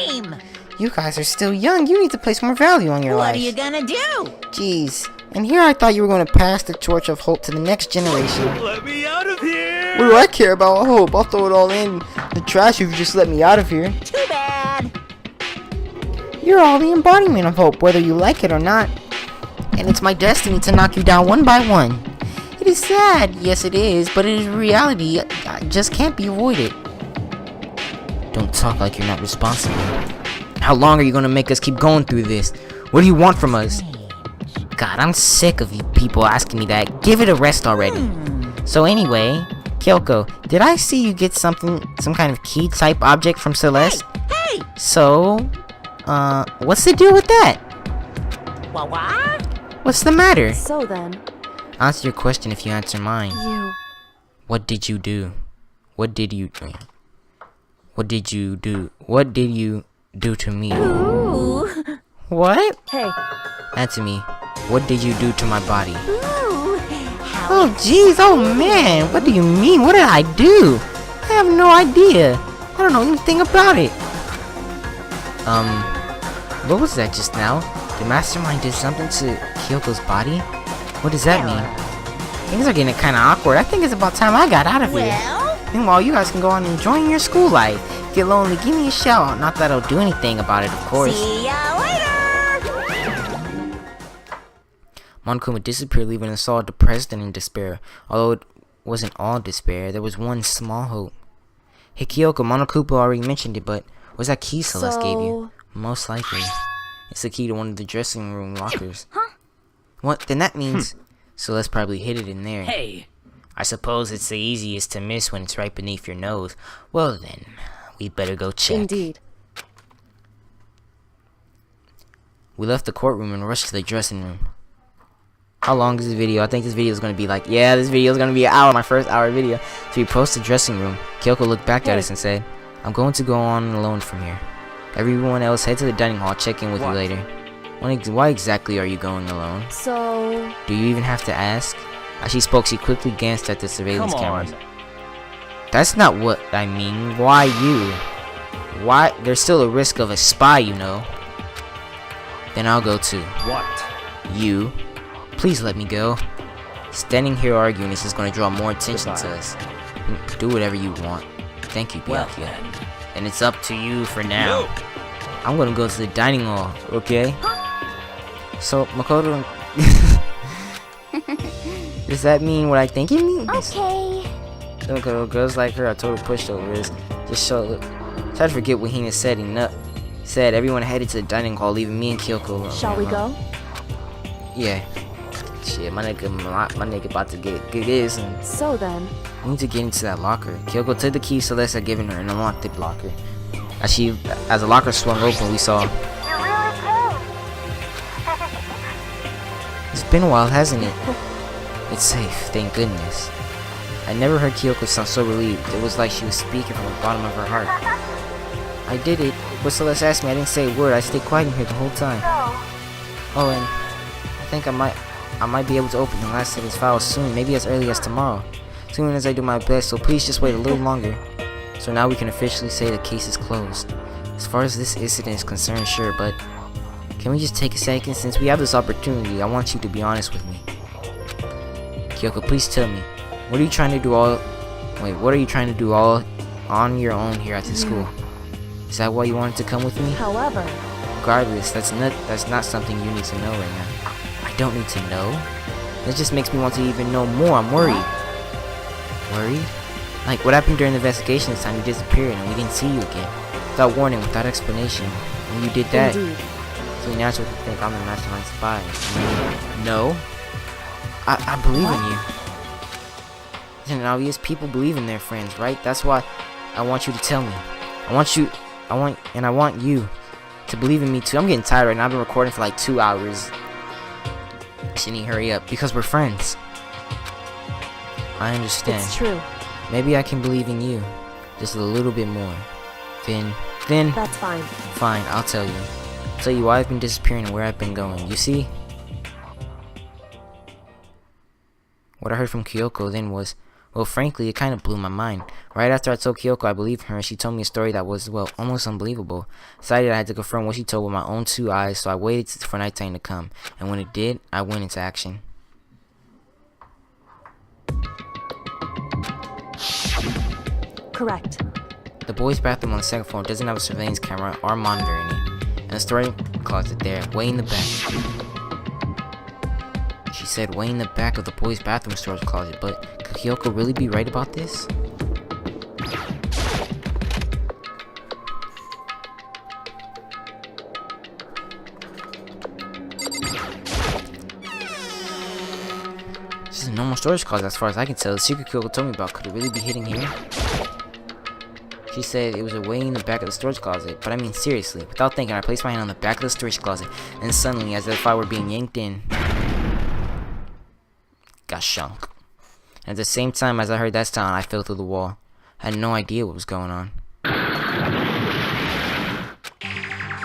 Extreme! You guys are still young. You need to place more value on your life. What are you gonna do? Jeez. And here I thought you were going to pass the torch of hope to the next generation. Let me out of here! What do I care about hope? I'll throw it all in the trash if you just let me out of here. Too bad. You're all the embodiment of hope, whether you like it or not. And it's my destiny to knock you down one by one. It is sad, yes it is, but it is reality. I just can't be avoided. Don't talk like you're not responsible. How long are you going to make us keep going through this? What do you want from us? God, I'm sick of you people asking me that. Give it a rest already. So anyway, Kyoko, did I see you get some kind of key type object from Celeste? Hey! So, what's the deal with that? What? What's the matter? So then, Answer your question if you answer mine. you... What did you do? What did you do? What did you do to me? Ooh. What? Hey, Answer me. What did you do to my body? Ooh. Oh jeez, oh man, what do you mean? What did I do? I have no idea. I don't know anything about it. What was that just now? The mastermind did something to Kyoko's body? What does that mean? Things are getting kinda awkward. I think it's about time I got out of here. Well, Meanwhile, you guys can go on enjoying your school life. Get lonely, give me a shout. Not that I'll do anything about it, of course. see ya later! Monokuma disappeared, leaving us all depressed and in despair. Although it wasn't all despair, there was one small hope. Hey Kyoko, Monokuma already mentioned it, but was that key Celeste gave you? Most likely. It's the key to one of the dressing room lockers. Huh? What? Then that means Celeste probably hid it in there. Hey, I suppose it's the easiest to miss when it's right beneath your nose. Well then, we'd better go check. indeed. We left the courtroom and rushed to the dressing room. How long is this video? I think this video is gonna be like, yeah, this video is gonna be an hour, my first hour video. So we approached the dressing room. Kyoko looked back at us and said, I'm going to go on alone from here. Everyone else, head to the dining hall, check in with you later. Why exactly are you going alone? So... Do you even have to ask? As she spoke, she quickly glanced at the surveillance Come on. cameras. That's not what I mean. Why you? Why? There's still a risk of a spy, you know. Then I'll go too. What? You. Please let me go. Standing here arguing is just going to draw more attention to us. Do whatever you want. Thank you, Well Byakuya. then. And it's up to you for now. No. I'm going to go to the dining hall, okay? So, Makoto... Does that mean what I think it means? Okay. Makoto, girls like her are total pushovers. Just show... Try to forget what Hina said. Said everyone headed to the dining hall, leaving me and Kyoko alone. Shall we go? Yeah. Shit, my nigga about to get this, and So then, we need to get into that locker. Kyoko took the key Celeste had given her and unlocked the locker. As the locker swung open, we saw. It's been a while, hasn't it? It's safe, thank goodness. I never heard Kyoko sound so relieved. It was like she was speaking from the bottom of her heart. I did it, but Celeste asked me. I didn't say a word. I stayed quiet in here the whole time. Oh, and I think I might be able to open the last of his files soon, maybe as early as tomorrow. Soon as I do my best, so please just wait a little longer. So now we can officially say the case is closed. As far as this incident is concerned, sure, but can we just take a second? Since we have this opportunity, I want you to be honest with me. Kyoko, please tell me, what are you trying to do all on your own here at this school? Is that why you wanted to come with me? however, Regardless, that's not something you need to know right now. I don't need to know. That just makes me want to even know more. I'm worried. Worried? Like, what happened during the investigation this time? You disappeared and we didn't see you again. Without warning, without explanation. When you did that, indeed. it's really natural to think I'm the mastermind spy. No. I believe in you. Isn't it obvious? People believe in their friends, right? That's why I want you to tell me. I want you to believe in me too. I'm getting tired right now. I've been recording for like 2 hours. Shinny, hurry up, because we're friends. I understand. It's true. Maybe I can believe in you just a little bit more. Then That's fine. fine, I'll tell you. I'll tell you why I've been disappearing and where I've been going. You see? What I heard from Kyoko then was, well, frankly, it kind of blew my mind. Right after I told Kyoko I believed her, she told me a story that was, well, almost unbelievable. Decided I had to confirm what she told with my own 2 eyes, so I waited for nighttime to come. And when it did, I went into action. Correct. The boys' bathroom on the second floor doesn't have a surveillance camera or monitor in it. And the storage closet there, way in the back. She said way in the back of the boys' bathroom storage closet, but could Kyoko really be right about this? This is a normal storage closet as far as I can tell. The secret Kyoko told me about, could it really be hidden here? She said it was way in the back of the storage closet, but I mean seriously. Without thinking, I placed my hand on the back of the storage closet, and suddenly, as if I were being yanked in, got shunk. And at the same time as I heard that sound, I fell through the wall. I had no idea what was going on. I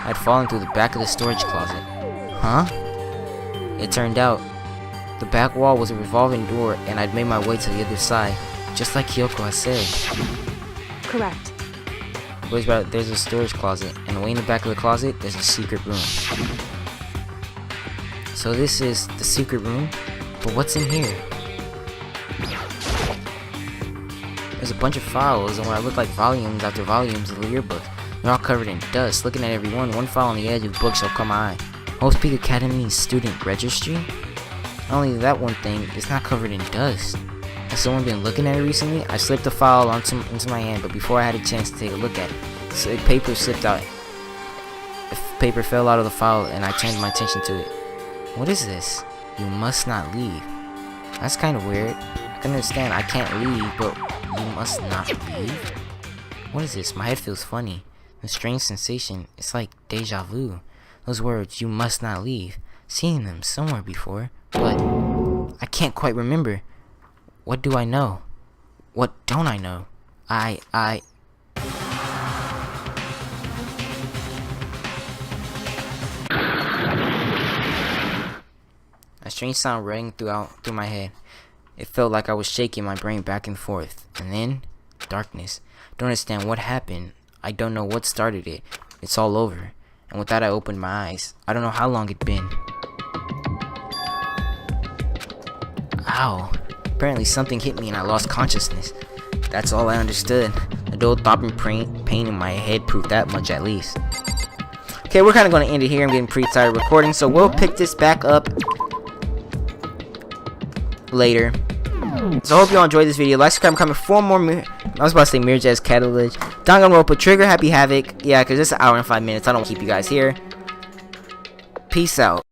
had fallen through the back of the storage closet. Huh? It turned out, the back wall was a revolving door, and I'd made my way to the other side, just like Kyoko had said. Correct. There's a storage closet, and way in the back of the closet, there's a secret room. So this is the secret room, but what's in here? There's a bunch of files, and what look like volumes after volumes of the yearbook. They're all covered in dust. Looking at every one file on the edge of the book shall caught my eye. Most Peak Academy student registry? Not only that one thing, it's not covered in dust. Has someone been looking at it recently? I slipped the file into my hand, but before I had a chance to take a look at it, so paper slipped out. Paper fell out of the file, and I turned my attention to it. What is this? You must not leave. That's kind of weird. I can understand I can't leave, but you must not leave? What is this? My head feels funny. A strange sensation. It's like deja vu. Those words, you must not leave. Seen them somewhere before, but I can't quite remember. What do I know? What don't I know? A strange sound rang through my head. It felt like I was shaking my brain back and forth. And then, darkness. Don't understand what happened. I don't know what started it. It's all over. And with that, I opened my eyes. I don't know how long it'd been. Ow. Apparently something hit me and I lost consciousness. That's all I understood. A dull throbbing pain in my head proved that much at least. Okay, we're kind of going to end it here. I'm getting pretty tired of recording, so we'll pick this back up later. So I hope y'all enjoyed this video. Like, subscribe, comment for more I was about to say Mirror Jazz Catalog. Danganronpa, Trigger, Happy Havoc. Yeah, because it's an hour and 5 minutes. I don't keep you guys here. Peace out.